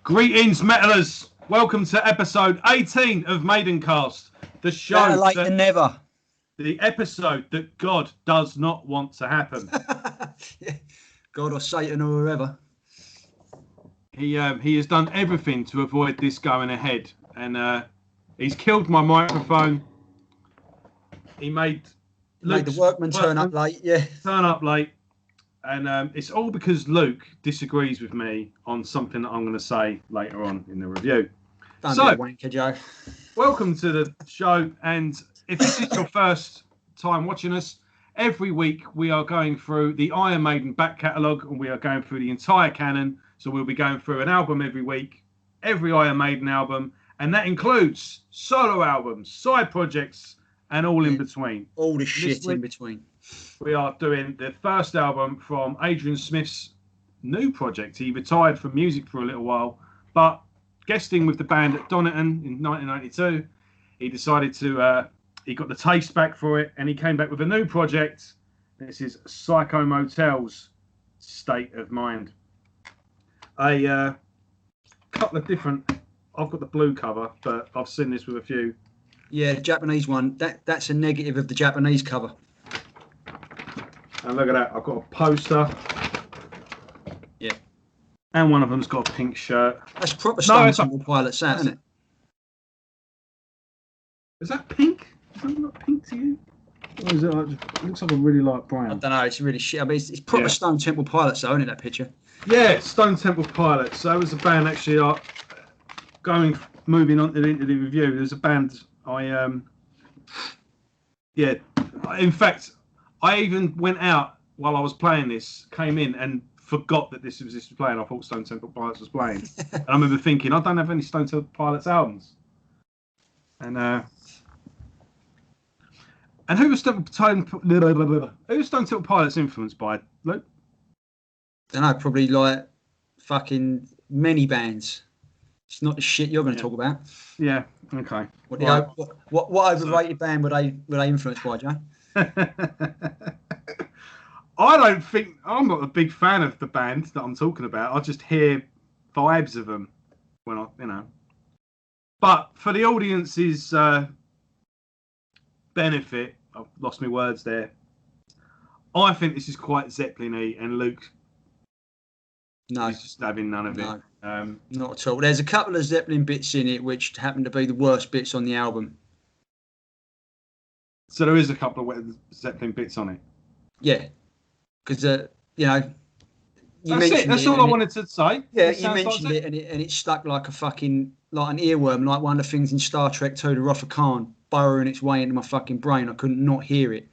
Greetings, metalers. Welcome to episode 18 of Maidencast, the show Better late than never. The episode that God does not want to happen. Yeah. God or Satan or whoever. He has done everything to avoid this going ahead, and he's killed my microphone. He made the workman turn up late. Yeah, turn up late. And it's all because Luke disagrees with me on something that I'm going to say later on in the review. Don't be a wanker, Joe. Welcome to the show. And if this is your first time watching us, every week we are going through the Iron Maiden back catalogue and we are going through the entire canon. So we'll be going through an album every week, every Iron Maiden album. And that includes solo albums, side projects, and all in between. All the shit in between. We are doing the first album from Adrian Smith's new project. He retired from music for a little while, but guesting with the band at Donington in 1992, he decided to, he got the taste back for it, and he came back with a new project. This is Psycho Motel's State of Mind. A couple of different, I've got the blue cover, but I've seen this with a few. Yeah, the Japanese one, that's a negative of the Japanese cover. And look at that, I've got a poster. Yeah. And one of them's got a pink shirt. That's proper Stone Temple Pilots, isn't it? Is that pink? Does that look pink to you? Or is it like, it looks like a really light brown. I don't know, it's really shit. I mean, it's proper Stone Temple Pilots, though, isn't it, that picture? Yeah, Stone Temple Pilots. So it was a band, actually, moving on to the review. There's a band in fact, I even went out while I was playing this, came in and forgot that this was playing. I thought Stone Temple Pilots was playing. And I remember thinking, I don't have any Stone Temple Pilots albums. And who was Stone Temple Pilots influenced by, Luke? I don't know, probably like fucking many bands. It's not the shit you're going to talk about. Yeah, okay. What overrated band were they influenced by, Joe? I'm not a big fan of the band that I'm talking about. I just hear vibes of them when But for the audience's benefit, I've lost my words there. I think this is quite Zeppelin-y, and Luke is just having none of it. Not at all. There's a couple of Zeppelin bits in it which happen to be the worst bits on the album. So there is a couple of Zeppelin bits on it. Yeah, because that's all I wanted to say. Yeah, you mentioned it, and it stuck like an earworm, like one of the things in Star Trek 2, the Wrath of Khan, burrowing its way into my fucking brain. I couldn't not hear it,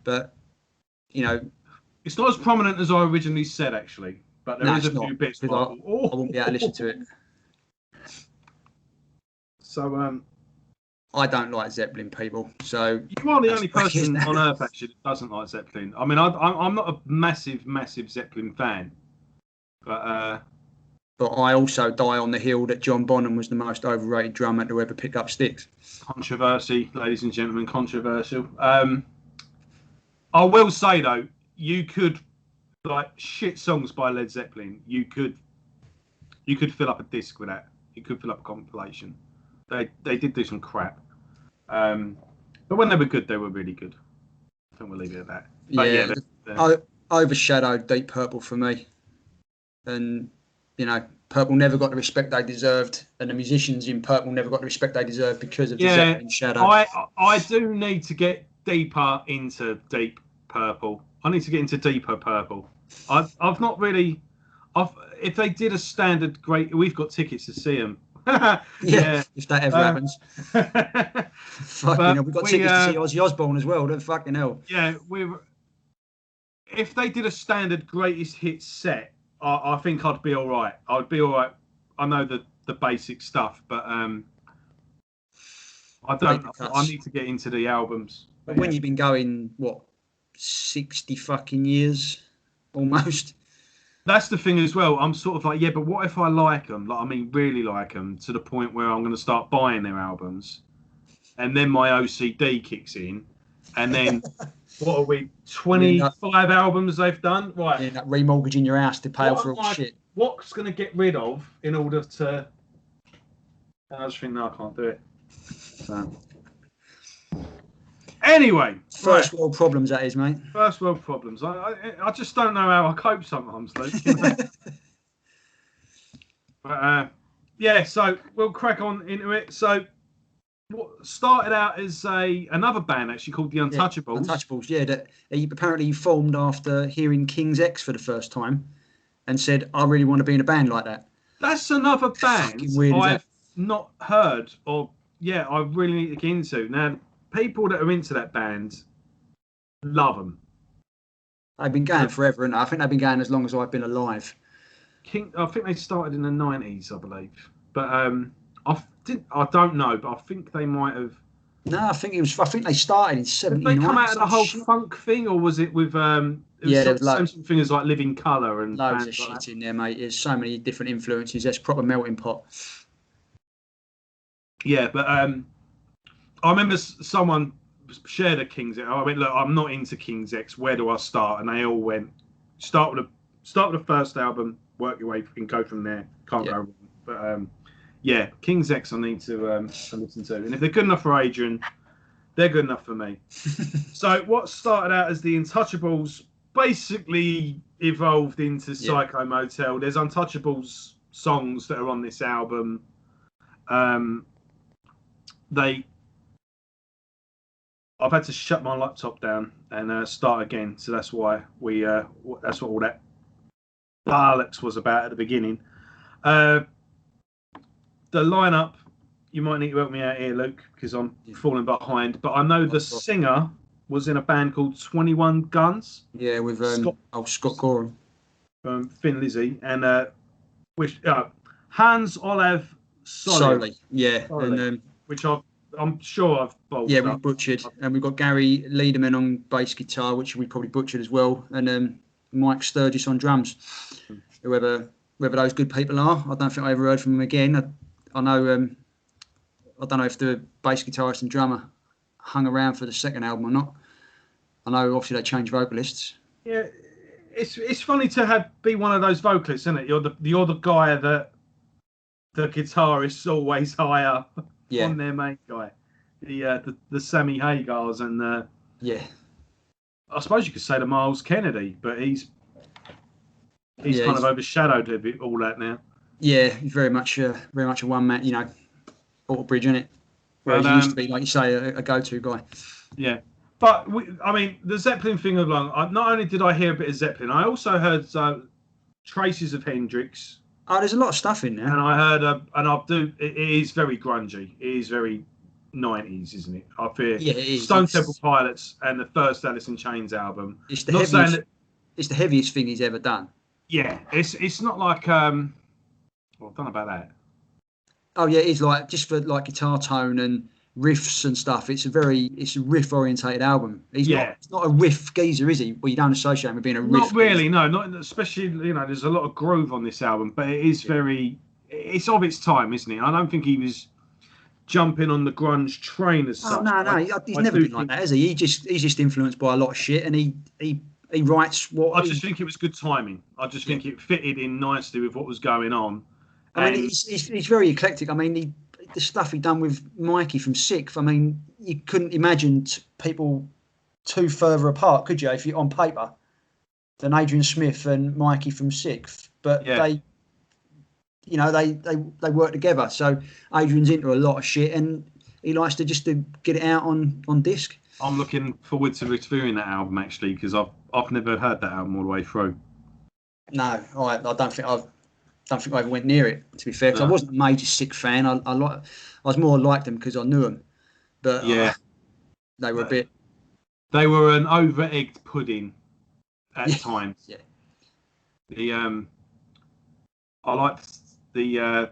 but it's not as prominent as I originally said, actually. But there is a few bits. I won't be able to listen to it. So I don't like Zeppelin, people. So you are the only person on earth actually that doesn't like Zeppelin. I mean, I'm not a massive Zeppelin fan, but I also die on the hill that John Bonham was the most overrated drummer to ever pick up sticks. Controversy, ladies and gentlemen, controversial. I will say though, you could like shit songs by Led Zeppelin. You could fill up a disc with that. You could fill up a compilation. They did do some crap. But when they were good, they were really good. I think we'll leave it at that. But overshadowed Deep Purple for me. And, Purple never got the respect they deserved. And the musicians in Purple never got the respect they deserved because of the Zeppelin shadow. I do need to get deeper into Deep Purple. I need to get into deeper Purple. I've not really... if they did a standard great... We've got tickets to see them. Yeah, if that ever happens. We've got tickets to see Ozzy Osbourne as well. Don't fucking hell. Yeah, if they did a standard greatest hits set, I think I'd be all right. I'd be all right. I know the basic stuff, but I need to get into the albums. But when you've been going 60 fucking years, almost. That's the thing as well. I'm sort of like, but what if I like them? Like, I mean, really like them to the point where I'm going to start buying their albums, and then my OCD kicks in, and then what are we? 25 albums they've done, right? Yeah, that remortgaging your house to pay for all shit. what's going to get rid of in order to. And I just think, no, I can't do it. So. Anyway, first world problems, that is, mate. First world problems. I just don't know how I cope sometimes, Luke. You know? But yeah, so we'll crack on into it. So what started out as another band actually called the Untouchables. Untouchables, yeah. That he apparently formed after hearing King's X for the first time, and said, "I really want to be in a band like that." That's another band weird, I've not heard, or I really need to get into. Now, people that are into that band love them. They've been going forever, and I think they've been going as long as I've been alive. I think they started in the 90s, I believe, but I don't know, but I think they might have. No, I think they started in '79. Did they come out of the whole funk thing, or was it with there was some things like Living Colour and loads of shit in there, mate. There's so many different influences. That's proper melting pot. Yeah, but I remember someone shared a King's X. I went, look, I'm not into King's X. Where do I start? And they all went, start with the first album, work your way and go from there. Can't go wrong. But King's X I need to listen to. And if they're good enough for Adrian, they're good enough for me. So what started out as the Untouchables basically evolved into Psycho Motel. There's Untouchables songs that are on this album. I've had to shut my laptop down and start again, so that's why that's what all that bollocks was about at the beginning. The lineup, you might need to help me out here, Luke, because I'm falling behind. But I know the singer was in a band called 21 Guns. Yeah, with Scott Gorham, Thin Lizzy, and Hans Olav Solly. And which I'm sure I've botched we've butchered. And we've got Gary Liederman on bass guitar, which we probably butchered as well, and Mike Sturgis on drums. Whoever those good people are, I don't think I ever heard from them again. I know. I don't know if the bass guitarist and drummer hung around for the second album or not. I know obviously they changed vocalists. Yeah, it's funny to be one of those vocalists, isn't it? You're the guy that the guitarist's always higher on their main guy, the Sammy Hagars and I suppose you could say the Miles Kennedy, but he's kind of overshadowed a bit all that now. Yeah, he's very much a one man, Alter Bridge, isn't it? Whereas he used to be, like you say, a go-to guy. Yeah, but the Zeppelin thing along. Not only did I hear a bit of Zeppelin, I also heard traces of Hendrix. Oh, there's a lot of stuff in there. And I heard, it is very grungy. It is very 90s, isn't it? I fear. Yeah, it is. Stone Temple Pilots and the first Alice in Chains album. It's the heaviest thing he's ever done. Yeah, it's not like I don't know about that. Oh yeah, it's like just for like guitar tone and riffs and stuff. It's a riff orientated album. He's not a riff geezer, is he? Well, you don't associate him with being a riff. Not really, geezer. No. Not especially. There's a lot of groove on this album, but it is it's of its time, isn't it? I don't think he was jumping on the grunge train as such. Oh no, he's never been like that, has he? He's just influenced by a lot of shit, and he writes what. I just think it was good timing. I just think it fitted in nicely with what was going on. I mean, he's very eclectic. I mean, the stuff he done with Mikey from Sixth. I mean, you couldn't imagine people too further apart, could you? If you on paper, than Adrian Smith and Mikey from Sixth, but they work together. So Adrian's into a lot of shit, and he likes to get it out on disc. I'm looking forward to reviewing that album actually, because I've never heard that album all the way through. No, I don't think I ever went near it, to be fair, because I wasn't a major Sixth fan. I was more like them because I knew them, but they were a bit. They were an over-egged pudding at times. Yeah. I liked the.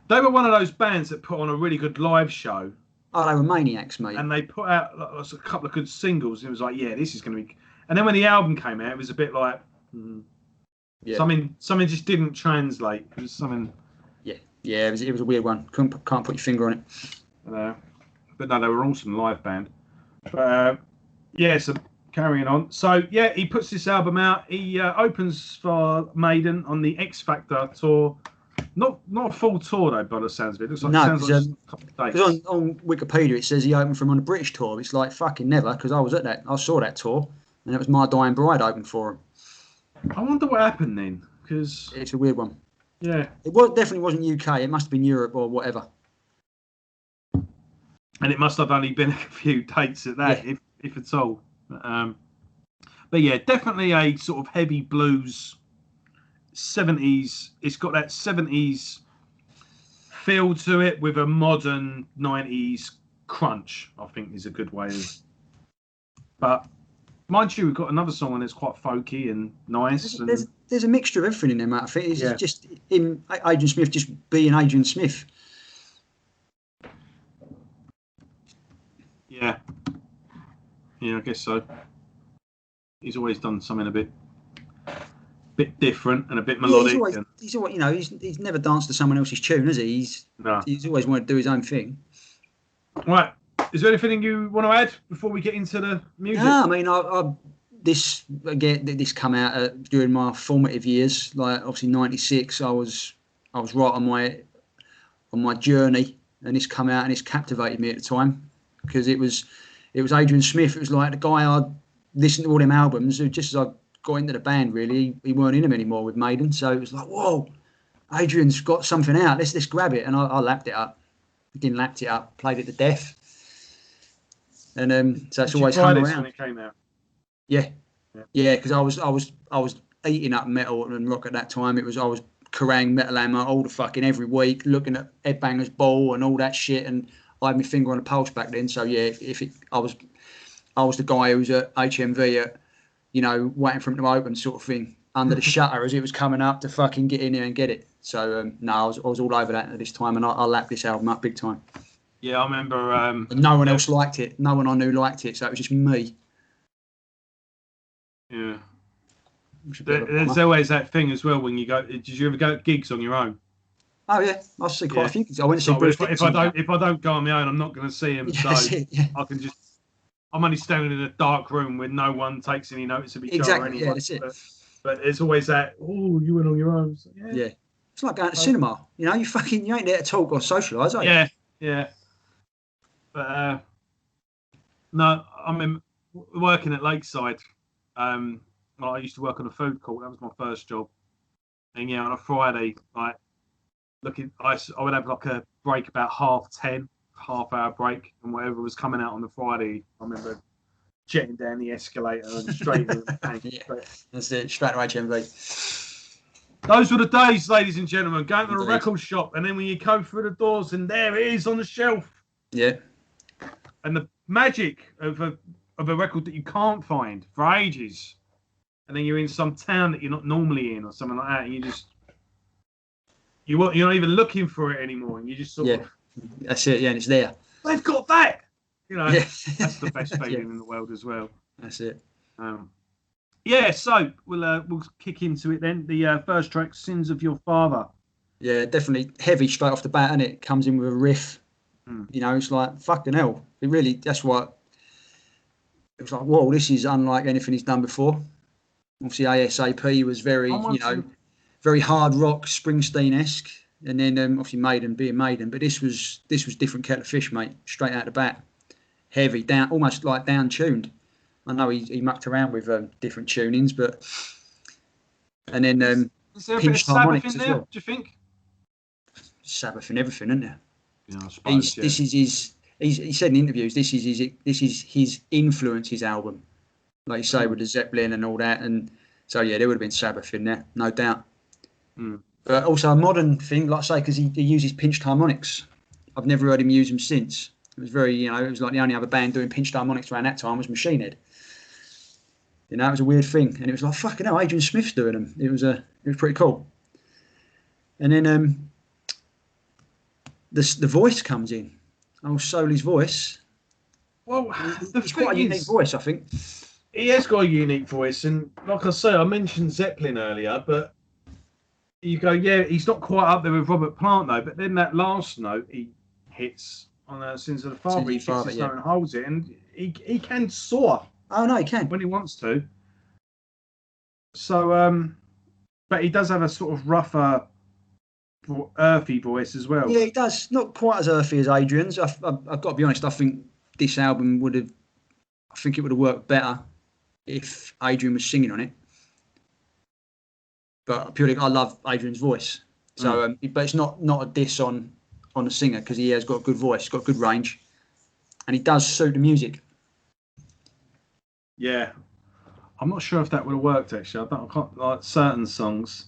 They were one of those bands that put on a really good live show. Oh, they were maniacs, mate. And they put out a couple of good singles. And it was like, this is going to be. And then when the album came out, it was a bit like. Something just didn't translate. It was something. Yeah. It was a weird one. Can't put your finger on it. But no, they were an awesome live band. But so carrying on. So yeah, he puts this album out. He opens for Maiden on the X Factor tour. Not a full tour though, by the sounds of it. Looks like, No, sounds like a couple of days. Because on Wikipedia it says he opened for him on a British tour. It's like fucking never, because I was at that. I saw that tour, and it was My Dying Bride opened for him. I wonder what happened then, because it's a weird one. Yeah, it definitely wasn't UK. It must have been Europe or whatever. And it must have only been a few dates at that, if at all. But yeah, definitely a sort of heavy blues 70s. It's got that 70s feel to it with a modern 90s crunch, I think is a good way of. But mind you, we've got another song that's quite folky and nice. There's a mixture of everything in there, Matt. I think it's just him, Adrian Smith, just being Adrian Smith. Yeah, I guess so. He's always done something a bit different and a bit melodic. He's always, he's never danced to someone else's tune, has he? He's always wanted to do his own thing. Right. Is there anything you want to add before we get into the music? No, I mean, this come out during my formative years. Like obviously '96, I was right on my journey, and this come out and it's captivated me at the time because it was Adrian Smith. It was like the guy I'd listened to all them albums. Just as I got into the band, really, he weren't in them anymore with Maiden. So it was like, whoa, Adrian's got something out. Let's grab it, and I lapped it up. Again, lapped it up, played it to death. And so it's always hung around. When it came out? Yeah, because I was eating up metal and rock at that time. I was Kerrang, Metal Hammer all the fucking every week, looking at Headbangers Ball and all that shit, and I had my finger on the pulse back then. So yeah, I was the guy who was at HMV at, waiting for him to open sort of thing under the shutter as it was coming up to fucking get in there and get it. So no, I was all over that at this time, and I lapped this album up big time. Yeah, I remember. And no one else liked it. No one I knew liked it, so it was just me. Yeah. There's always that thing as well when you go. Did you ever go to gigs on your own? Oh yeah, I see quite a few gigs. I went to see Bruce if I don't go on my own, I'm not going to see him. So I can just. I'm only standing in a dark room where no one takes any notice of each other anyway. Yeah, that's it. But there's always that. Oh, you went on your own. So, yeah. It's like going to cinema. You ain't there to talk or socialise, are you? Yeah. But no, I mean, working at Lakeside. I used to work on a food court. That was my first job. And on a Friday, I would have like a break about 10:30, half-hour break, and whatever was coming out on the Friday, I remember jetting down the escalator and straight in. That's it, straight to HMV. Those were the days, ladies and gentlemen, going to the record shop, and then when you come through the doors, and there it is on the shelf. Yeah. And the magic of a record that you can't find for ages, and then you're in some town that you're not normally in or something like that, and you're not even looking for it anymore, and you just sort of. That's it. Yeah, and it's there. They've got that. That's the best feeling in the world as well. That's it. So we'll kick into it then. The first track, "Sins of Your Father." Yeah, definitely heavy straight off the bat, and it comes in with a riff. It's like fucking hell. It really. That's what. It was like, whoa, this is unlike anything he's done before. Obviously, ASAP was very, very hard rock, Springsteen-esque, and then obviously Maiden being Maiden. But this was different kettle of fish, mate. Straight out the bat, heavy, down, almost like down tuned. I know he mucked around with different tunings, but and then is there a bit of Sabbath in there? Do you think? Sabbath and everything, isn't there? Yeah, I suppose. This is his. He said in interviews, this is his influence, his album, like you say, with the Zeppelin and all that, and so yeah, there would have been Sabbath in there, no doubt. But also a modern thing, like I say, because he uses pinched harmonics. I've never heard him use them since. It was very, it was like the only other band doing pinched harmonics around that time was Machine Head. It was a weird thing, and it was like fucking hell, Adrian Smith's doing them. It was pretty cool. And then the voice comes in. Oh, Soli's voice. Well, it's quite a unique voice, I think. He has got a unique voice, and like I say, I mentioned Zeppelin earlier, but you go, yeah, he's not quite up there with Robert Plant though. But then that last note he hits on "Sins of the Father," he hits his note and holds it, and he can soar. Oh no, he can. when he wants to. So, but he does have a sort of rougher, earthy voice as well. Yeah, he does. Not quite as earthy as Adrian's. I've got to be honest. I think this album would have. I think it would have worked better if Adrian was singing on it. But purely, I love Adrian's voice. So, but it's not a diss on the singer because he has got a good voice, he's got good range, and he does suit the music. Yeah, I'm not sure if that would have worked actually. I can't like certain songs.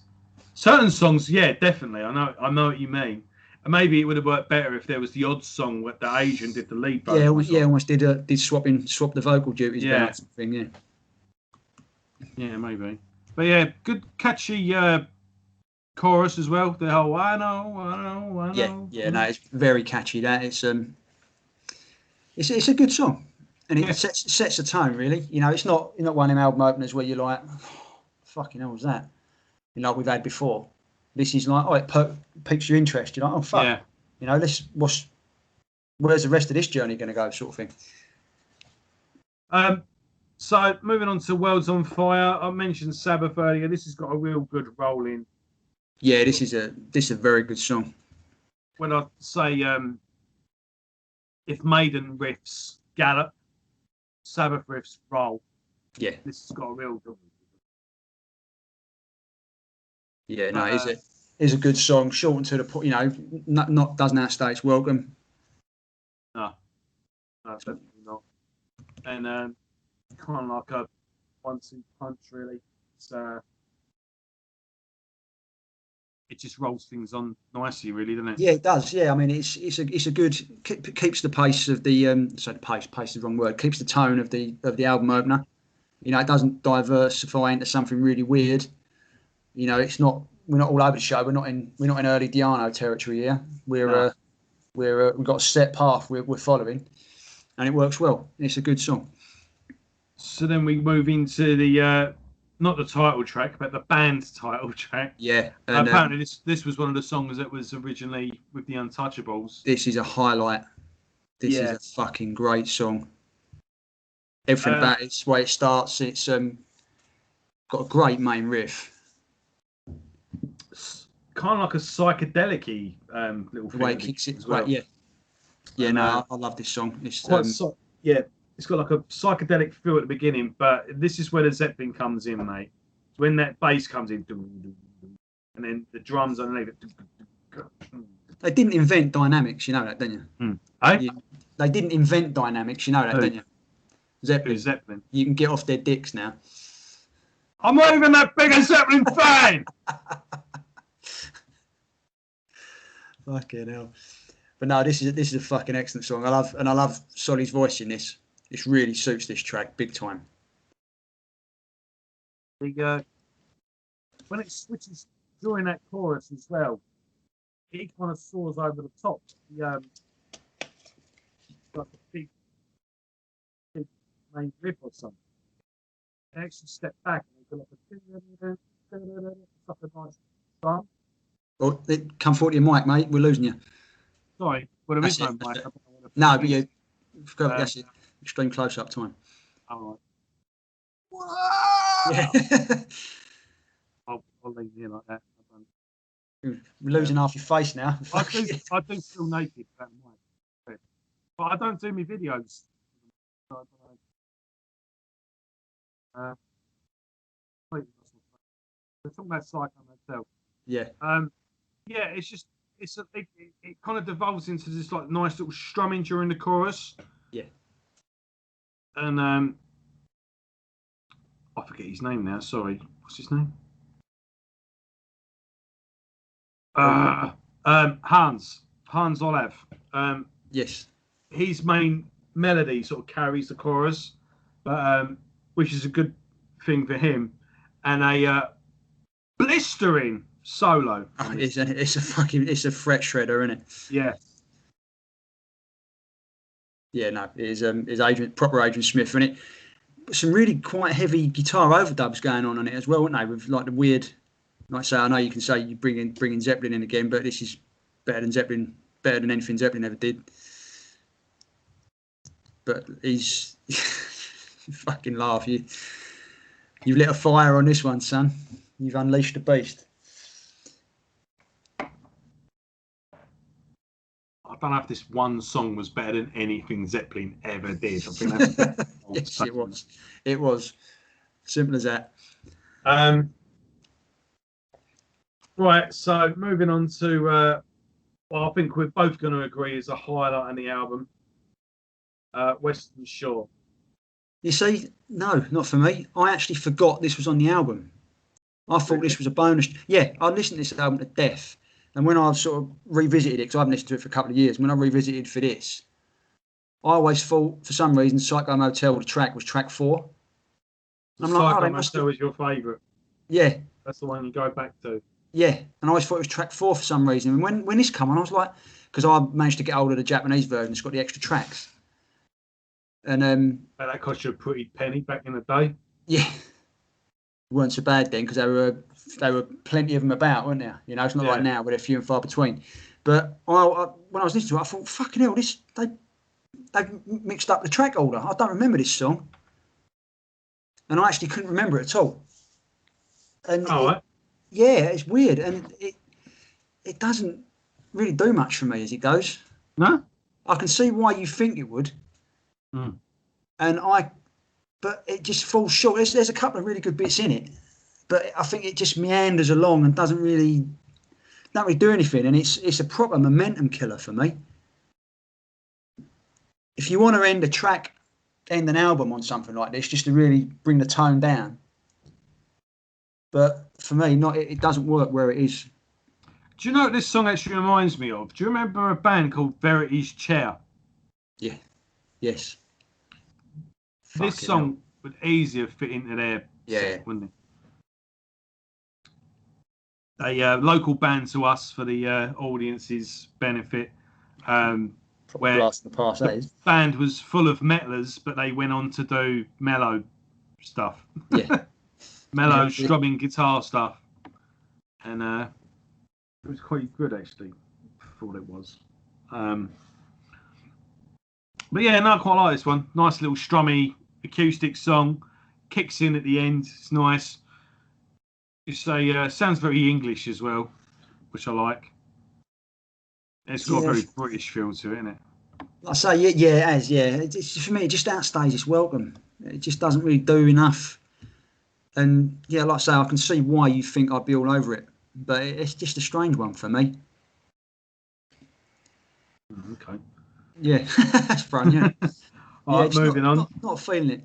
Certain songs, yeah, definitely. I know what you mean. And maybe it would have worked better if there was the odd song that Adrian did the lead vocals. Yeah, almost did swap the vocal duties. Yeah, something. Yeah, yeah, maybe. But yeah, good catchy chorus as well. The whole I know. Yeah. No, it's very catchy. That it's a good song, and it sets the tone really. You know, it's not one of them album openers where you're like, oh, fucking hell was that? You know, like we've had before. This is like, it piques your interest. You're like, oh fuck, yeah. You know, where's the rest of this journey going to go, sort of thing. So moving on to World's on Fire. I mentioned Sabbath earlier. This has got a real good rolling. Yeah, this is a very good song. When I say if Maiden riffs gallop, Sabbath riffs roll. Yeah, this has got a real good. Yeah, no, it's a good song, short and to the point. You know, not doesn't outstay its welcome. No, definitely not. And kind of like a 1-2 punch, really. It just rolls things on nicely, really, doesn't it? Yeah, it does. Yeah, I mean, it's a good keeps the pace of the pace is the wrong word. Keeps the tone of the album opener. You know, it doesn't diversify into something really weird. You know, we're not all over the show. We're not in early Diano territory here. We've got a set path we're following, and it works well. It's a good song. So then we move into the not the title track, but the band title track. Yeah. And, apparently, this was one of the songs that was originally with the Untouchables. This is a highlight. This is a fucking great song. Everything about it, the way it starts, it's got a great main riff. It's kind of like a psychedelic-y little thing. The way it kicks it as well. Yeah. Yeah, no, I love this song. It's it's got like a psychedelic feel at the beginning, but this is where the Zeppelin comes in, mate. It's when that bass comes in, and then the drums underneath it. They didn't invent dynamics, you know that, don't you? They didn't invent dynamics, you know that, don't you? Zeppelin. You can get off their dicks now. I'm not even that big a Zeppelin fan. Fucking hell. But no, this is a fucking excellent song. I love Solly's voice in this. This really suits this track big time. When it switches during that chorus as well, he kind of soars over the top. Like a big main riff or something. They actually step back and go like a nice song. Oh, come forward to your mic, mate. We're losing you. Sorry, well, there is no mic. No, but you forgot that's it. Extreme close-up time. All right. Yeah. I'll leave you like that. We're losing half your face now. I do feel naked. That mic. But I don't do my videos. We're talking about Psycho Motel. Yeah. Yeah, it's just it kind of devolves into this like nice little strumming during the chorus. Yeah. And I forget his name now. Sorry, what's his name? Hans Olav. Yes. His main melody sort of carries the chorus, but which is a good thing for him, and a blistering solo. Oh, it's a fret shredder, isn't it? Yeah. Yeah, no, it is proper Adrian Smith, and it some really quite heavy guitar overdubs going on it as well, aren't they? With like the weird, like I say, I know you can say you bringing Zeppelin in again, but this is better than anything Zeppelin ever did. But he's fucking laugh. You've lit a fire on this one, son. You've unleashed the beast. I don't know if this one song was better than anything Zeppelin ever did. I think that's yes, it was. It was. Simple as that. Right, so moving on to I think we're both going to agree is a highlight in the album, Western Shore. You see, no, not for me. I actually forgot this was on the album. I thought this was a bonus. Yeah, I listened to this album to death. And when I sort of revisited it, because I haven't listened to it for a couple of years, when I revisited for this, I always thought, for some reason, Psycho Motel, the track, was track 4. And I'm like, Psycho Motel was your favourite. Yeah. That's the one you go back to. Yeah, and I always thought it was track 4 for some reason. And when this came on, I was like, because I managed to get hold of the Japanese version, it's got the extra tracks. And that cost you a pretty penny back in the day. Yeah, weren't so bad then because there were plenty of them about, weren't there? You know, it's not like now where they're few and far between. But when I was listening to it, I thought, fucking hell, they've mixed up the track order. I don't remember this song, and I actually couldn't remember it at all. And yeah, it's weird, and it doesn't really do much for me as it goes. No, I can see why you think it would. But it just falls short. There's a couple of really good bits in it, but I think it just meanders along and don't really do anything. And it's a proper momentum killer for me. If you want to end an album on something like this, just to really bring the tone down. But for me, it doesn't work where it is. Do you know what this song actually reminds me of? Do you remember a band called Verity's Chair? Yeah. Yes. This song would easier fit into their set, wouldn't it? A local band to us for the audience's benefit. Where blast in the past, that is. Band was full of metalers, but they went on to do mellow stuff. Yeah. Mellow strumming guitar stuff. And it was quite good, actually. I thought it was. But yeah, no, I quite like this one. Nice little strummy acoustic song. Kicks in at the end. It's nice. It's sounds very English as well, which I like. It's got a very British feel to it, isn't it? I say, yeah, it has, yeah. It's, for me, it just outstays its welcome. It just doesn't really do enough. And yeah, like I say, I can see why you think I'd be all over it. But it's just a strange one for me. Okay. Yeah, that's fun, yeah. All right, moving on. Not feeling it.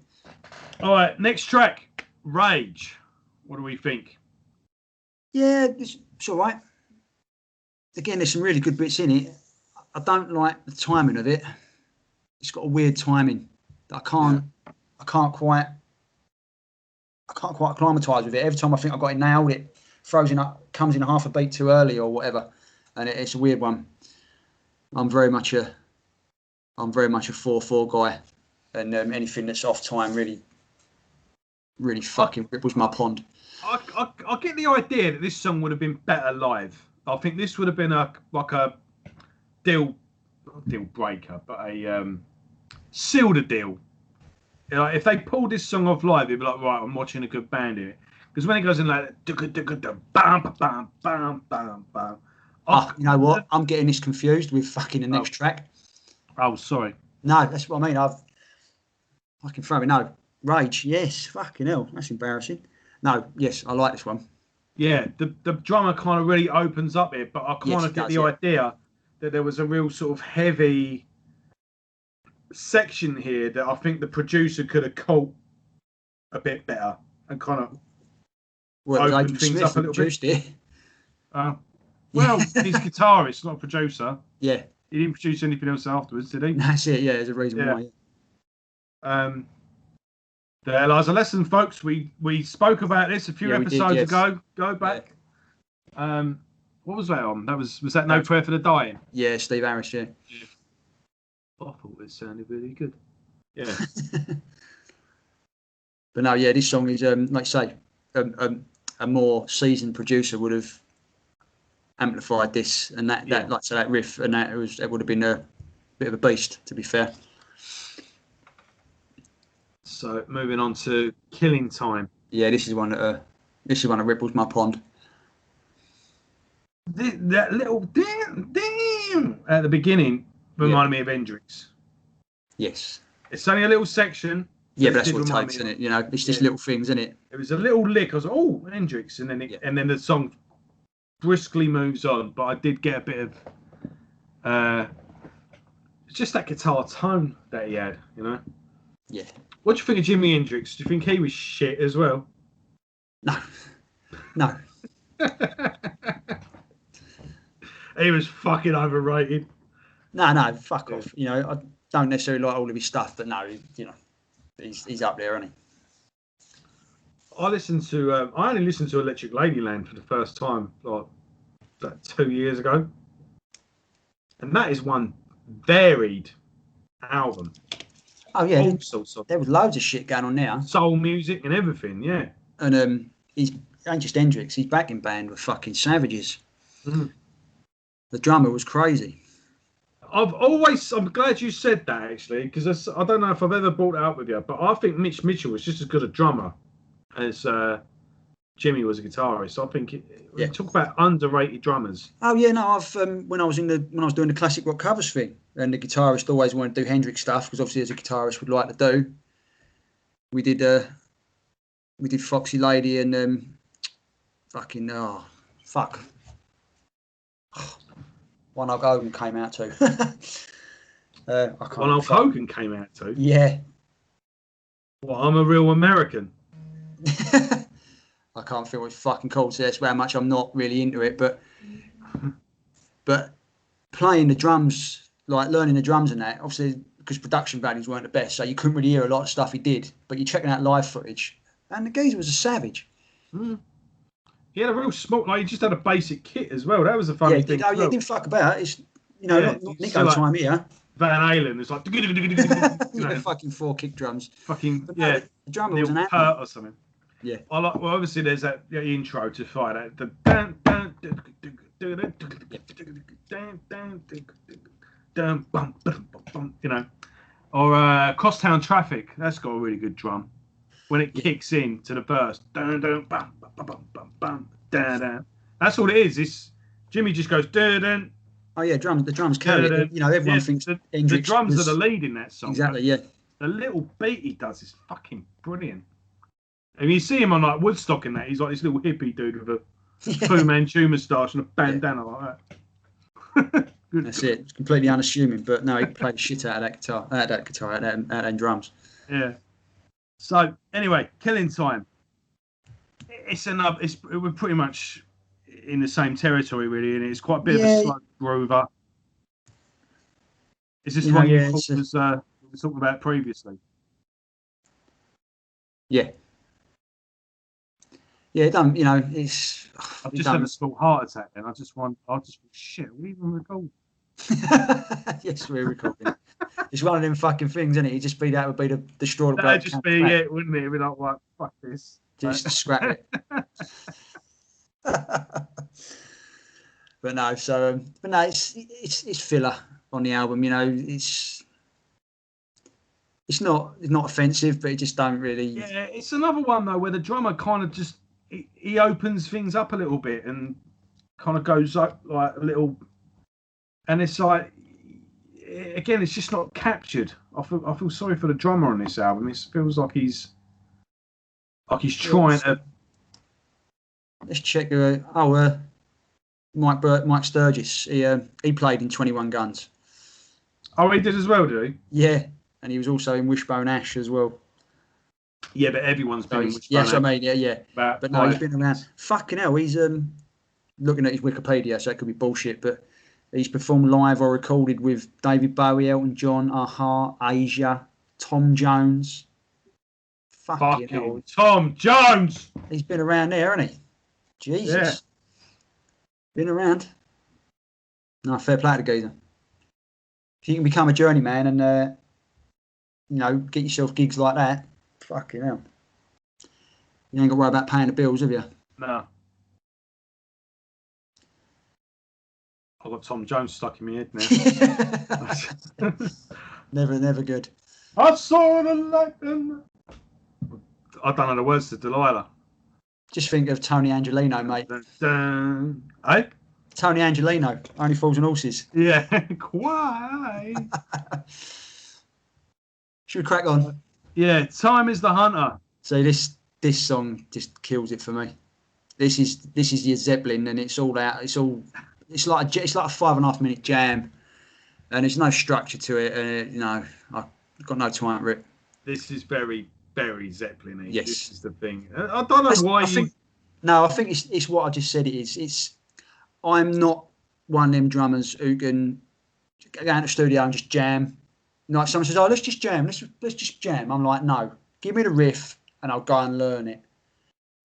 All right, next track, Rage. What do we think? Yeah, it's all right. Again, there's some really good bits in it. I don't like the timing of it. It's got a weird timing that I can't quite acclimatise with it. Every time I think I've got it nailed, it comes in half a beat too early or whatever, and it's a weird one. I'm very much a 4/4 guy, and anything that's off time really fucking ripples my pond. I get the idea that this song would have been better live. I think this would have been a deal breaker, but a sealed a deal. You know, if they pulled this song off live, it'd be like, right, I'm watching a good band here. Because when it goes in like bam bam bam bam bam. You know what? I'm getting this confused with fucking the next track. Oh, sorry. No, that's what I mean. I've fucking throw me. No, Rage. Yes, fucking hell. That's embarrassing. No, yes, I like this one. Yeah, the drummer kind of really opens up it, but I kind of get the idea that there was a real sort of heavy section here that I think the producer could have caught a bit better and kind of opened things up a little bit. Well, he's guitarist, not a producer. Yeah. He didn't produce anything else afterwards, did he? That's it, yeah, there's a reason why. There lies a lesson, folks. We spoke about this a few episodes ago. Go back. Yeah. What was that on? Was that No Prayer for the Dying? Yeah, Steve Harris, yeah. I thought it sounded really good. Yeah. But no, yeah, this song is, like I say, a more seasoned producer would have amplified this and that like I say, that riff, and it would have been a bit of a beast, to be fair. So moving on to Killing Time. Yeah, this is one that ripples my pond. That little damn at the beginning reminded me of Hendrix. Yes. It's only a little section. Yeah, but that's what it takes, isn't it? You know, it's just little things, isn't it? It was a little lick. I was like, oh, Hendrix, and then the song briskly moves on. But I did get a bit of it's just that guitar tone that he had, you know. Yeah. What do you think of Jimi Hendrix? Do you think he was shit as well? No. He was fucking overrated. No, fuck off. You know, I don't necessarily like all of his stuff, but no, you know, he's up there, isn't he? I only listened to Electric Ladyland for the first time like 2 years ago, and that is one varied album. Oh yeah, all sorts of there was loads of shit going on there. Soul music and everything, yeah. And he's ain't just Hendrix. His backing band were fucking savages. Mm. The drummer was crazy. I'm glad you said that actually, because I don't know if I've ever brought it up with you, but I think Mitch Mitchell was just as good a drummer as Jimmy was a guitarist. I think we talk about underrated drummers. Oh yeah, no, I've when I was doing the classic rock covers thing, and the guitarist always wanted to do Hendrix stuff because obviously as a guitarist would like to do. We did Foxy Lady and One Hulk Hogan came out too. One Hulk Hogan came out too. Yeah. Well, I'm a real American. I can't feel it's fucking cold, so that's how much I'm not really into it. But playing the drums, like learning the drums and that, obviously because production values weren't the best, so you couldn't really hear a lot of stuff he did. But you're checking out live footage, and the geezer was a savage. Mm. He had a real small, like he just had a basic kit as well. That was a funny thing. Yeah, he didn't fuck about. It's not Nico time here. Van Halen is like fucking 4 kick drums. The drummer was an Hurt or something. Yeah. Obviously there's that intro to Fire that you know, or Crosstown Traffic. That's got a really good drum when it kicks in to the verse. That's all it is. It's Jimmy just goes dun. Oh yeah, the drums carry it. You know, everyone thinks the drums are the lead in that song. Exactly, yeah. The little beat he does is fucking brilliant. And you see him on like Woodstock and that, he's like this little hippie dude with a Fu Manchu moustache and a bandana like that. That's it. It's completely unassuming, but no, he can play the shit out of that guitar, out of them drums. Yeah. So anyway, Killing Time. We're pretty much in the same territory really, and it's quite a bit of a slow groover. Is this one you thought we were talking about previously? Yeah. Yeah, done. You know, it's. I've just had a small heart attack, and I just thought, shit, we even recording? Yes, we're recording. It's one of them fucking things, isn't it? That would be the straw. That'd just be it, wouldn't it? It'd be like, what? Fuck this. Just scrap it. But no, it's filler on the album. You know, it's not offensive, but it just don't really. Yeah, it's another one though where the drummer kind of just he opens things up a little bit and kind of goes up like a little, and it's like again, it's just not captured. I feel sorry for the drummer on this album. It feels like he's trying to. Let's check. Mike Sturgis. He played in 21 Guns. Oh, he did as well, did he? Yeah, and he was also in Wishbone Ash as well. Yeah, but everyone's been in Wishbone Ash. Yes, I mean, yeah. But no, he's been around. Fucking hell, he's looking at his Wikipedia, so it could be bullshit, but he's performed live or recorded with David Bowie, Elton John, A-ha, Asia, Tom Jones. Fucking hell. Tom Jones! He's been around there, hasn't he? Jesus. Yeah. Been around. No, fair play to the geezer. If you can become a journeyman and, get yourself gigs like that, fucking hell. You ain't got to worry about paying the bills, have you? No. I've got Tom Jones stuck in my head now. Never good. I saw the light in I don't know the words to Delilah. Just think of Tony Angelino, mate. Eh? Tony Angelino, Only Fools and Horses. Yeah. Why? Should we crack on? Yeah. Time is the Hunter. So this song just kills it for me. This is your Zeppelin, and it's all out. It's like a 5.5 minute jam, and there's no structure to it. And I've got no time for it. This is very, very Zeppelin-y. Yes, this is the thing. I don't know why I think it's what I just said. It is. I'm not one of them drummers who can go out to the studio and just jam. Like someone says, "Oh, let's just jam. Let's just jam." I'm like, no, give me the riff, and I'll go and learn it.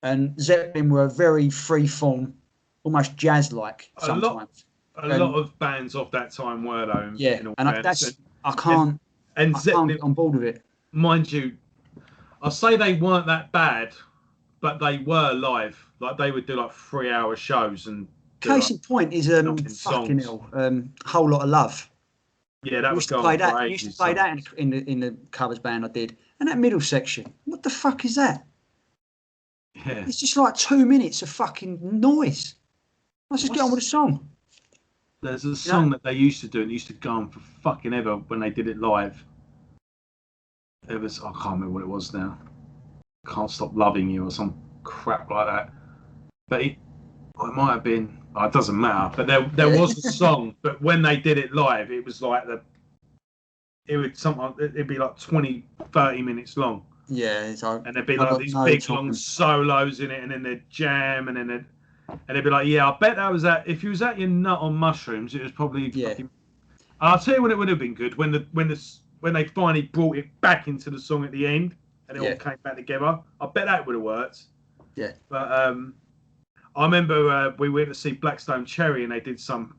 And Zeppelin were very free form, almost jazz-like sometimes. A lot of bands of that time were though. Yeah, and I can't get on board with it. Mind you, I'll say they weren't that bad, but they were live. Like they would do like 3-hour shows and. Case in point is fucking hell, Whole Lot of Love. Yeah, that was going on for ages. Used to play that in the covers band I did, and that middle section. What the fuck is that? Yeah. It's just like 2 minutes of fucking noise. Let's just get on with the song. There's a song that they used to do and used to go on for fucking ever when they did it live. It was, I can't remember what it was now. Can't Stop Loving You or some crap like that. But it might have been, it doesn't matter. But there was a song, but when they did it live, it was like it'd be like 20, 30 minutes long. Yeah, and there'd be like these big long solos in it, and then they'd jam, and then they'd be like, yeah, I bet that was that. If you was at your nut on mushrooms, it was probably. Yeah. I'll tell you when it would have been good when they finally brought it back into the song at the end, and it all came back together. I bet that would have worked. Yeah. But I remember we went to see Blackstone Cherry, and they did some.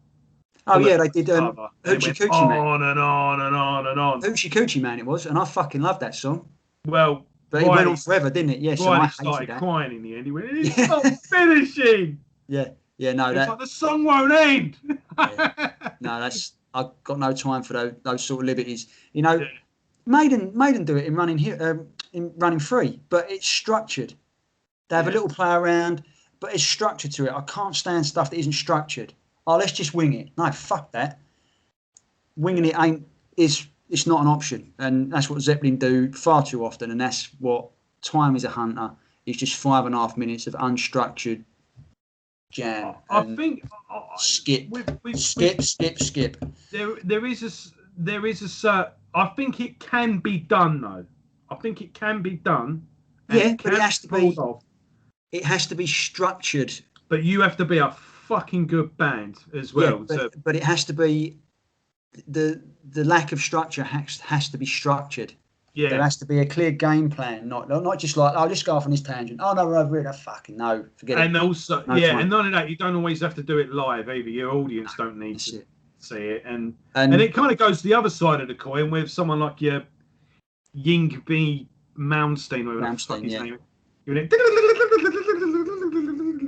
Oh yeah, they did. Hoochie Coochie Man. On and on and on and on. Hoochie Coochie Man, it was, and I fucking loved that song. Well, but it went on forever, didn't it? Yes. Riley started crying in the end. He went, "It's not finishing." Yeah, no, it's like the song won't end. Yeah. No, I've got no time for those sort of liberties. Maiden do it in running free, but it's structured. They have a little play around, but it's structured to it. I can't stand stuff that isn't structured. Oh, let's just wing it. No, fuck that. Winging it it's not an option, and that's what Zeppelin do far too often, and that's what Time is a Hunter is, just 5.5 minutes of unstructured jam. I think skip. There is a certain. I think it can be done though. I think it can be done. Yeah, but it has to be. It has to be structured. But you have to be a fucking good band as well. Yeah, but it has to be. The lack of structure has to be structured. Yeah, there has to be a clear game plan, not just like, I'll just go off on this tangent. Oh no, we're over here. Fucking no, forget it. And also, and none of that. You don't always have to do it live either. Your audience don't need to see it, and it kind of goes to the other side of the coin with someone like your Yngwie Malmsteen, or whatever the fuck his name.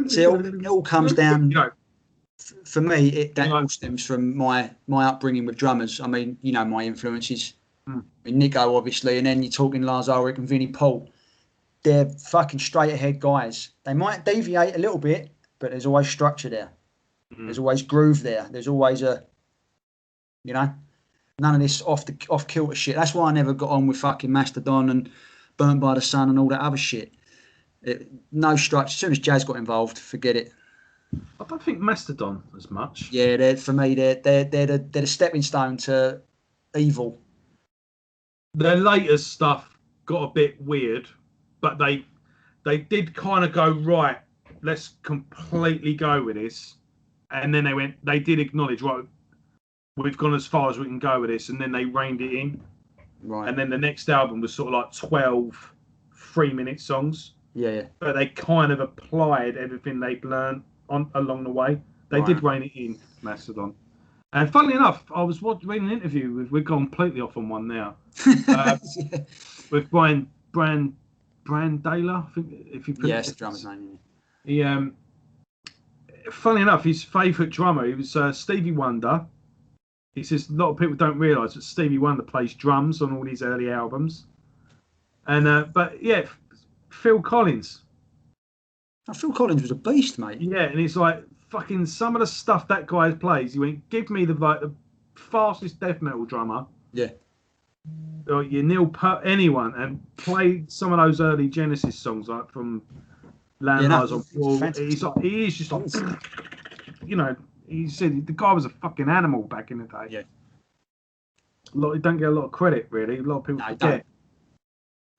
See, it all comes down. For me, that all stems from my upbringing with drummers. I mean, my influences. I mean, Nico, obviously, and then you're talking Lars Ulrich and Vinnie Paul. They're fucking straight ahead guys. They might deviate a little bit, but there's always structure there. There's always groove there. There's always none of this off kilter shit. That's why I never got on with fucking Mastodon and Burnt by the Sun and all that other shit. No structure. As soon as jazz got involved, forget it. I don't think Mastodon as much. Yeah, for me, they're the stepping stone to evil. Their later stuff got a bit weird, but they did kind of go, right, let's completely go with this. And then they did acknowledge, right, we've gone as far as we can go with this, and then they reined it in. Right. And then the next album was sort of like 12 3-minute songs. Yeah. But they kind of applied everything they'd learned along the way. They did rein it in, Mastodon. And funnily enough, I was reading an interview we've gone completely off on one now. With Brian Daler, I think, if you put it's the drummer's name. He funnily enough, his favourite drummer, he was Stevie Wonder. He says a lot of people don't realise that Stevie Wonder plays drums on all these early albums. And but yeah, Phil Collins. Now, Phil Collins was a beast, mate. Yeah, and it's like fucking some of the stuff that guy plays. You went, give me the fastest death metal drummer. Yeah. Or you anyone and play some of those early Genesis songs like from Landmines on Wall. He is just like, you know, he said the guy was a fucking animal back in the day. Yeah. He don't get a lot of credit really. A lot of people forget.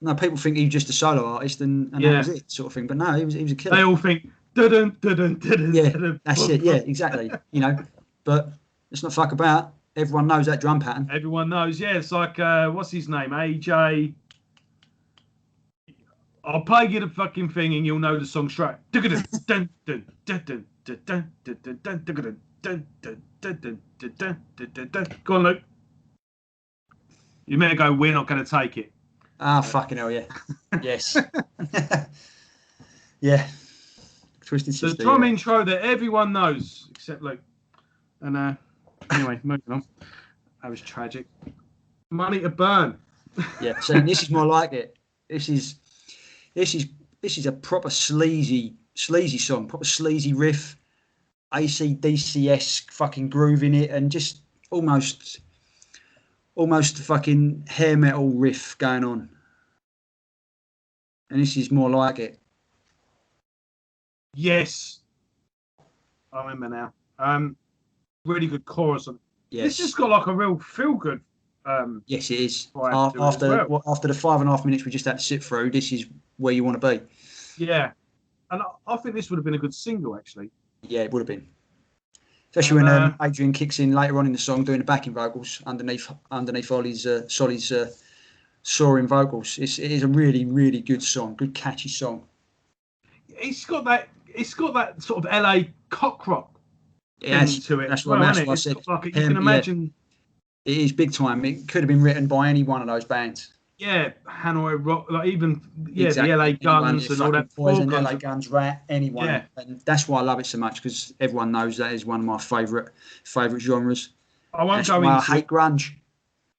No, people think he was just a solo artist and that was it, sort of thing. But no, he was a killer. They all think, dun, dun, dun, yeah, that's it. Yeah, exactly. You know, but let's not fuck about. Everyone knows that drum pattern. Everyone knows. Yeah, it's like what's his name? AJ. I'll play you the fucking thing and you'll know the song straight. Go on, Luke. You better go. We're not going to take it. Ah, fucking hell, yeah. Yes. Yeah. Twisted Sister. The drum intro that everyone knows, except Luke. And anyway, moving on. That was tragic. Money to Burn. Yeah, so this is more like it. This is a proper sleazy song, proper sleazy riff, AC/DC-esque fucking groove in it, and just almost fucking hair metal riff going on. And this is more like it. Yes. I remember now. Really good chorus. Yes. It's just got like a real feel good. Yes, it is. After the 5.5 minutes we just had to sit through, this is where you want to be. Yeah. And I think this would have been a good single, actually. Yeah, it would have been. Especially when Adrian kicks in later on in the song doing the backing vocals underneath Solly's soaring vocals. It is a really, really good song, good catchy song. It's got that sort of LA cock rock thing to it. That's what I said. Like, you can imagine. Yeah. It is big time. It could have been written by any one of those bands. Yeah, Hanoi Rock, like even exactly. The LA Guns and all that. Poison, LA Guns, Rat, anyone. Yeah. And that's why I love it so much, because everyone knows that is one of my favourite genres. I hate grunge.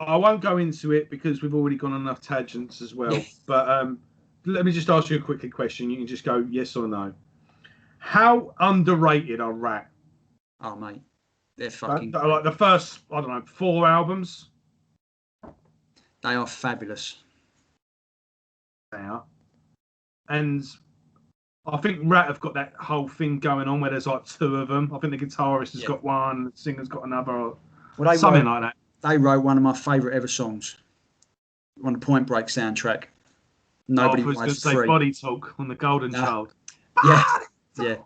I won't go into it because we've already gone on enough tangents as well. But let me just ask you a quick question. You can just go yes or no. How underrated are Rat? Oh, mate. They're fucking... like the first, 4 albums? They are fabulous. They are. And I think Rat have got that whole thing going on where there's like 2 of them. I think the guitarist has got one, the singer's got another, like that. They wrote one of my favourite ever songs on the Point Break soundtrack. Nobody Rides for Free. Body Talk on the Golden Child. Yeah.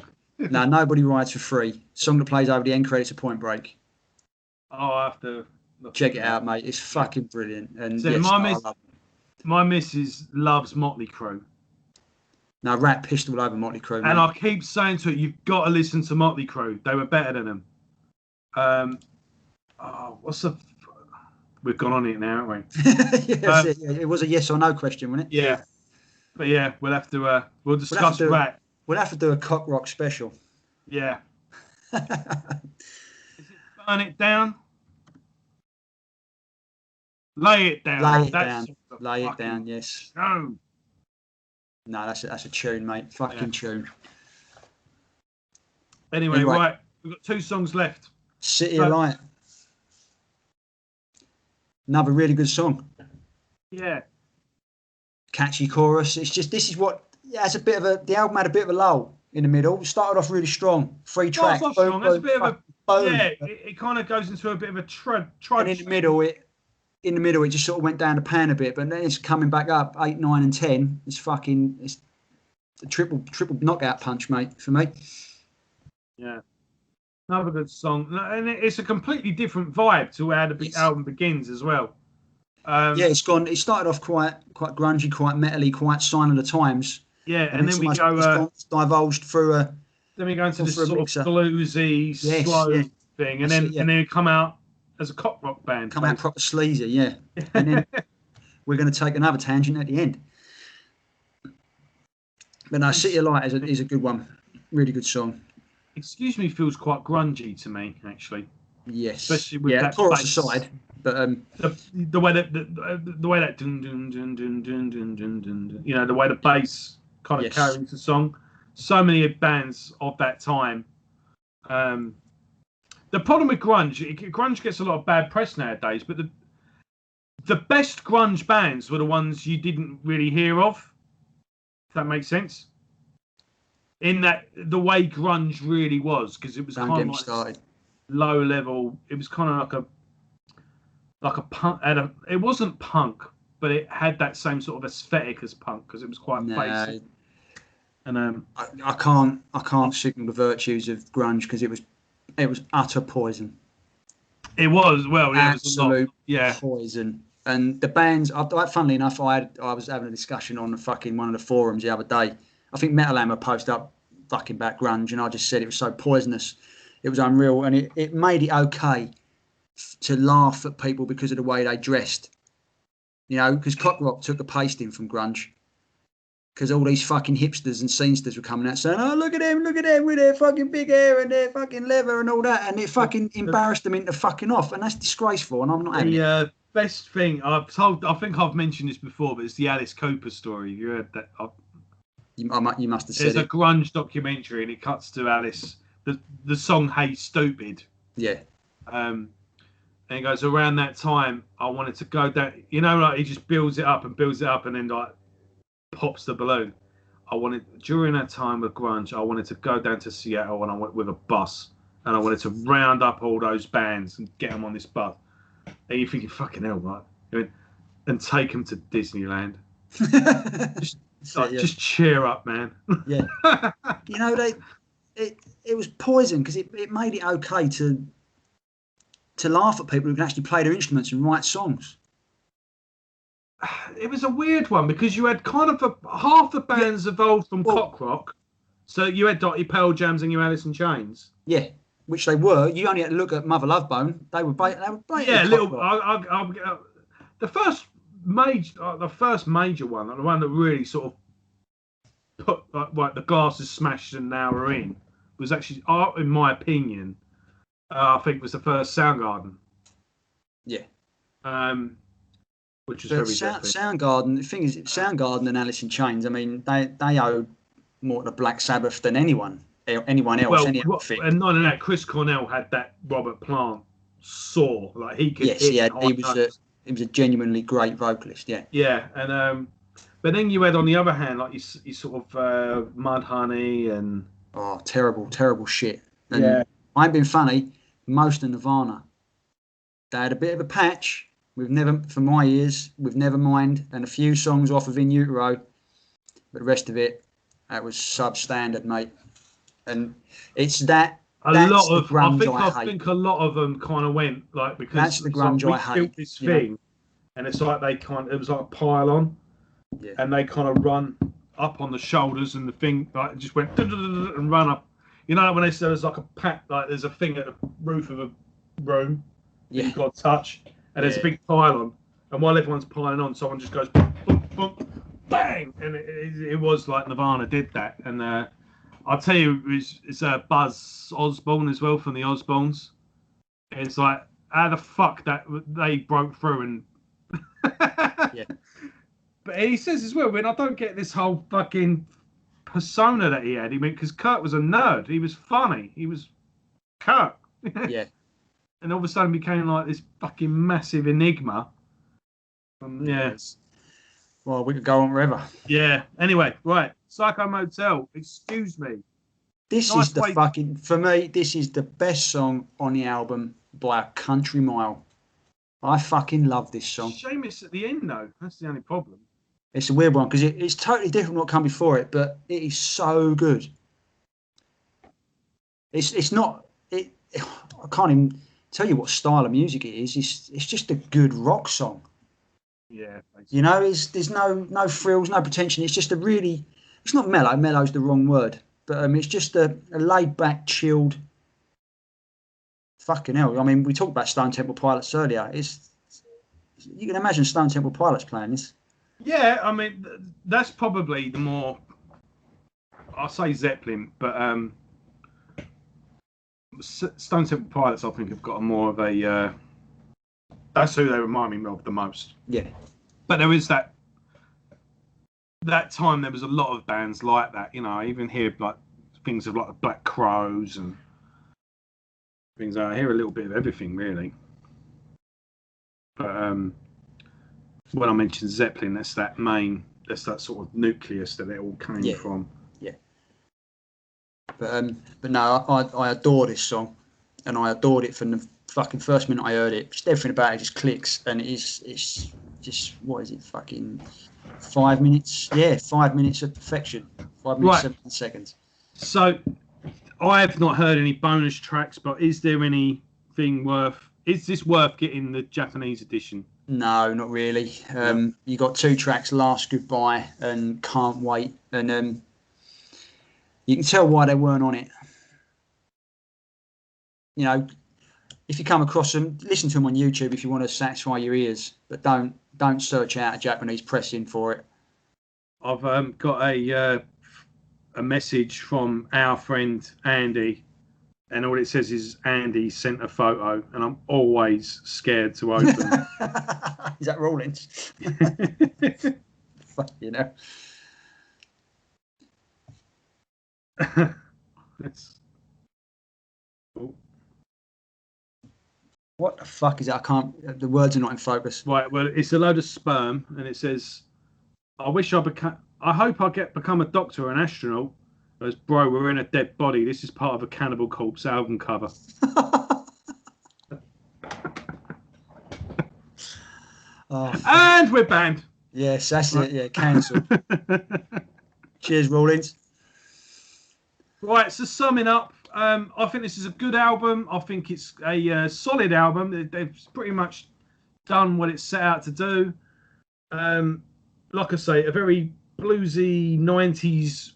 No, Nobody Rides for Free. Song that plays over the end credits of Point Break. Oh, I have to check it out, mate. It's fucking brilliant. And so my missus loves Motley Crue. Now, Rat pissed all over Motley Crue. And I keep saying to her, you've got to listen to Motley Crue. They were better than them. We've gone on it now, haven't we? It was a yes or no question, wasn't it? Yeah. But yeah, we'll have to. We'll discuss Rat. We'll have to do a cock rock special. Yeah. Is it Burn It Down? Lay It Down. Lay it down. Yes. No. No, that's a tune, mate. Fucking tune. Anyway, right. We've got 2 songs left. City of Light. Another really good song. Yeah. Catchy chorus. It's just, this is what, the album had a bit of a lull in the middle. It started off really strong. 3 tracks. That's a bit of a, it kind of goes into a bit of a trudge. And in the middle, it just sort of went down the pan a bit, but then it's coming back up 8, 9, and 10. It's a triple knockout punch, mate, for me. Yeah. Another good song, and it's a completely different vibe to how the album begins as well. It started off quite grungy, quite metally, quite Sign of the Times. Yeah, and then we go. It's divulged through a. Then we go into this sort of bluesy, slow thing, and then we come out as a cock rock band. Come out proper sleazy, yeah. And then we're going to take another tangent at the end. But no, City of Light is a good one. Really good song. Excuse Me feels quite grungy to me, actually. Yes. Especially with that chorus bass. aside. But the way that the way that dun, dun, dun, dun, dun, dun, dun, dun, you know, the way the bass kind of Yes. carries the song. So many bands of that time. The problem with grunge gets a lot of bad press nowadays, but the best grunge bands were the ones you didn't really hear of. If that makes sense. In that the way grunge really was, because it was don't kind get of me like started. low level. It was kind of like a punk. It wasn't punk, but it had that same sort of aesthetic as punk because it was quite basic. And I can't signal the virtues of grunge because it was utter poison. It was, well, yeah, Absolute it was poison. And the bands, funnily enough, I was having a discussion on one of the forums the other day. I think Metal Hammer posted up fucking about grunge, and I just said it was so poisonous. It was unreal, and it made it okay to laugh at people because of the way they dressed. You know, because cock rock took a pasting from grunge. Because all these fucking hipsters and scenesters were coming out saying, oh, look at them with their fucking big hair and their fucking leather and all that. And it fucking embarrassed them into fucking off. And that's disgraceful. And I'm not having it. Best thing I think I've mentioned this before, but it's the Alice Cooper story. You heard that? You must have said it. There's a grunge documentary and it cuts to Alice. The song Hey Stupid. Yeah. And it goes, around that time, I wanted to go down. You know, like he just builds it up and then like pops the balloon. During that time with grunge, I wanted to go down to Seattle and I went with a bus and I wanted to round up all those bands and get them on this bus. And you're thinking, fucking hell, right? And take them to Disneyland. Just cheer up, man. Yeah. You know, it was poison because it made it okay to laugh at people who can actually play their instruments and write songs. It was a weird one because you had kind of half the bands evolved from cock rock. So you had your Pearl Jams and your Alice in Chains. Yeah, which they were. You only had to look at Mother Love Bone. They were yeah, little. The first major one, the one that really sort of put like the glass is smashed and now we're in, was actually, in my opinion, I think was the first Soundgarden. Yeah. Which is very Soundgarden. The thing is, Soundgarden and Alice in Chains. I mean, they owe more to Black Sabbath than anyone else. And not only that, Chris Cornell had that Robert Plant saw. Like he could. Yes, he was a genuinely great vocalist. Yeah. Yeah, and but then you had on the other hand, like you sort of Mudhoney and terrible shit. And I ain't been funny. Most of Nirvana, they had a bit of a patch. For my ears, with Nevermind and a few songs off of In Utero, but the rest of it, that was substandard, mate. And it's that. I think a lot of them kind of went like because that's the grunge I hate. This thing, and it's like it was like a pile on, and they kind of run up on the shoulders, and the thing like just went and run up. You know, when they say there's like a pat, like there's a thing at the roof of a room that you've got to touch. And there's a big pylon, and while everyone's piling on, someone just goes boom, boom, boom, bang, and it was like Nirvana did that. And I'll tell you, it's Buzz Osborne as well from the Osbournes. It's like how the fuck that they broke through and. Yeah. But he says as well, I don't get this whole fucking persona that he had. Because Kurt was a nerd. He was funny. He was Kurt. Yeah. And all of a sudden became like this fucking massive enigma. Well, we could go on forever. Yeah. Anyway, right. Psycho Motel. Excuse me. For me, this is the best song on the album by a country mile. I fucking love this song. Shame it's at the end though. That's the only problem. It's a weird one because it's totally different from what come before it, but it is so good. It's not. I can't even tell you what style of music it is. It's just a good rock song. Yeah. Basically. You know, there's no frills, no pretension. It's just it's not mellow. Mellow's the wrong word, but it's just a laid back, chilled. Fucking hell! I mean, we talked about Stone Temple Pilots earlier. You can imagine Stone Temple Pilots playing this. Yeah, I mean that's probably the more. I'll say Zeppelin, but Stone Temple Pilots, I think, have got a more of a That's who they remind me of the most. Yeah. But there is that time there was a lot of bands like that. You know, I even hear like things of like the Black Crows and things. I hear a little bit of everything really. But when I mentioned Zeppelin, that's that sort of nucleus that it all came from. Yeah. But no, I adore this song, and I adored it from the fucking first minute I heard it. Just everything about it just clicks, and it's just, what is it, fucking 5 minutes? Yeah, 5 minutes of perfection. 5 minutes, 17 seconds. So I have not heard any bonus tracks, but is there anything is this worth getting the Japanese edition? No, not really. You got 2 tracks, Last Goodbye and Can't Wait, and you can tell why they weren't on it. You know, if you come across them, listen to them on YouTube if you want to satisfy your ears, but don't search out a Japanese pressing for it. I've got a message from our friend Andy, and all it says is Andy sent a photo, and I'm always scared to open. Is that Rawlins? Fuck, you know. What the fuck is that? I can't. The words are not in focus. Right. Well, it's a load of sperm, and it says, "I wish I hope I become a doctor or an astronaut." As bro, we're in a dead body. This is part of a Cannibal Corpse album cover. And we're banned. Yes, that's it. Yeah, cancelled. Cheers, Rawlins. Right, so summing up, I think this is a good album. I think it's a solid album. They've pretty much done what it set out to do. Like I say, a very bluesy 90s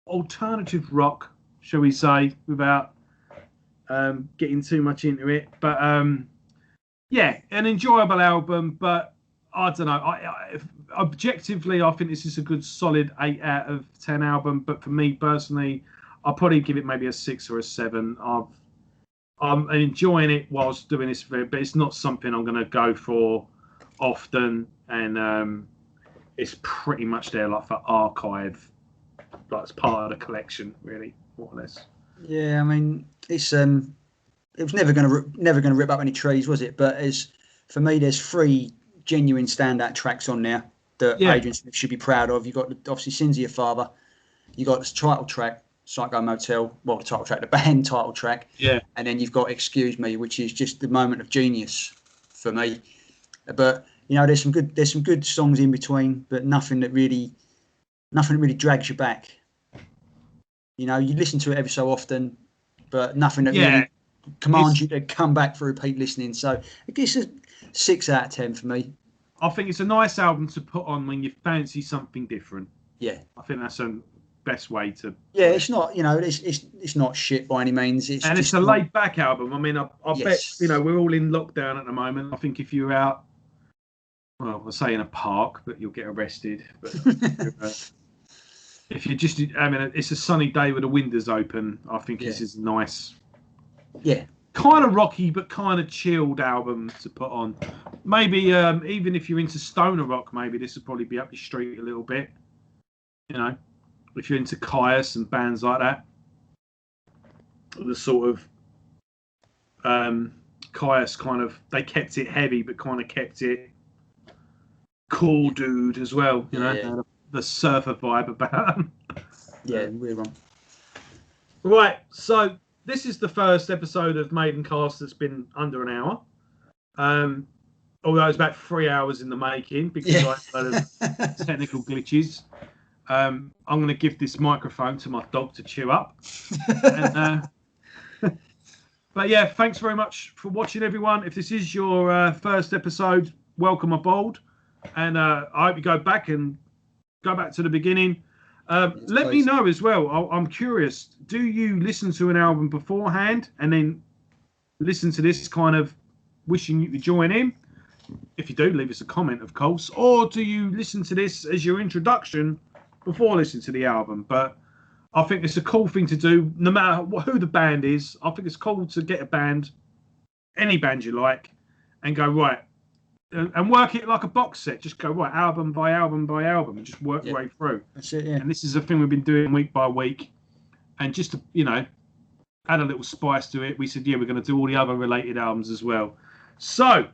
alternative rock, shall we say, without getting too much into it. But yeah, an enjoyable album. But I don't know. Objectively, I think this is a good solid 8 out of 10 album. But for me personally, I'll probably give it maybe a 6 or a 7. I'm enjoying it whilst doing this, but it's not something I'm going to go for often. And it's pretty much there like for archive, like it's part of the collection, really, more or less. Yeah, I mean, it's it was never going to rip up any trees, was it? But for me, there's 3 genuine standout tracks on there that Adrian Smith should be proud of. You got obviously Sins of Your Father. You got this title track, Psycho Motel, well, the title track, the band title track. Yeah. And then you've got Excuse Me, which is just the moment of genius for me. But you know, there's some good songs in between, but nothing that really drags you back. You know, you listen to it every so often, but nothing that really commands you to come back for repeat listening. So it's a 6 out of 10 for me. I think it's a nice album to put on when you fancy something different. Yeah. I think that's a best way to. Yeah, it's not, you know, it's not shit by any means. It's a laid back album. I mean, I bet, you know, we're all in lockdown at the moment. I think if you're out, well, we'll say in a park, but you'll get arrested. But if you're just, I mean, it's a sunny day with the windows open. I think this is nice. Yeah. Kind of rocky, but kind of chilled album to put on. Maybe even if you're into stoner rock, maybe this would probably be up your street a little bit. You know, if you're into Caius and bands like that, the sort of Caius kind of, they kept it heavy, but kind of kept it cool, dude, as well. You know, the surfer vibe about them. Yeah, weird one. Right, so this is the first episode of Maidencast that's been under an hour. Although it's about 3 hours in the making because I had a lot of technical glitches. I'm going to give this microphone to my dog to chew up. But yeah, thanks very much for watching, everyone. If this is your first episode, welcome aboard. And I hope you go back to the beginning. Let me know as well. I'm curious. Do you listen to an album beforehand and then listen to this kind of wishing you could join in? If you do, leave us a comment, of course. Or do you listen to this as your introduction before listening to the album? But I think it's a cool thing to do, no matter who the band is. I think it's cool to get a band, any band you like, and go, right, and work it like a box set. Just go right album by album by album and just work your way through. That's it, yeah. And this is a thing we've been doing week by week. And just to, add a little spice to it, we said, we're going to do all the other related albums as well. So,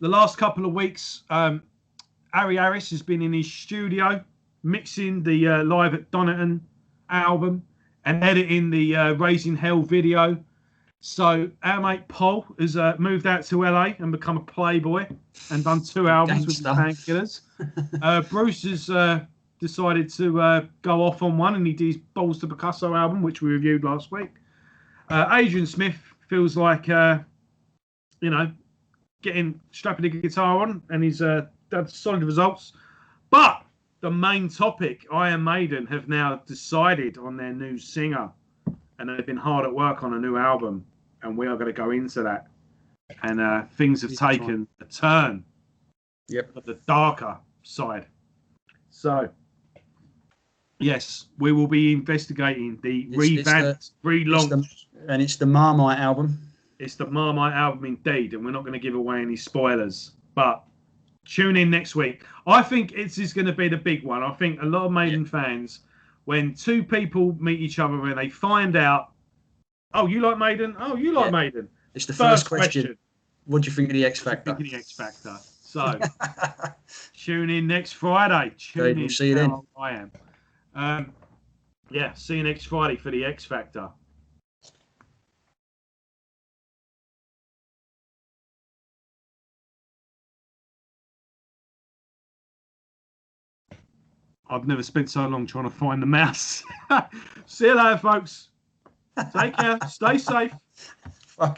the last couple of weeks, Harry Harris has been in his studio mixing the Live at Donington album and editing the Raising Hell video. So our mate Paul has moved out to LA and become a playboy and done 2 albums with the Painkillers. Bruce has decided to go off on one, and he did his Balls to Picasso album, which we reviewed last week. Adrian Smith feels like, strapping the guitar on, and he's done solid results. But the main topic, Iron Maiden have now decided on their new singer, and they've been hard at work on a new album, and we are going to go into that. And things have taken a turn. Yep. At the darker side. So, yes, we will be investigating the revamped, relaunched. And it's the Marmite album. It's the Marmite album indeed, and we're not going to give away any spoilers. But tune in next week. I think this is going to be the big one. I think a lot of Maiden fans, when 2 people meet each other and they find out, oh, you like Maiden? Oh, you like Maiden? It's the first question. What do you think of the X Factor? What do you think of the X Factor? So, tune in next Friday. Tune in. See you then. I am. See you next Friday for the X Factor. I've never spent so long trying to find the mouse. See you later, folks. Take care. Stay safe.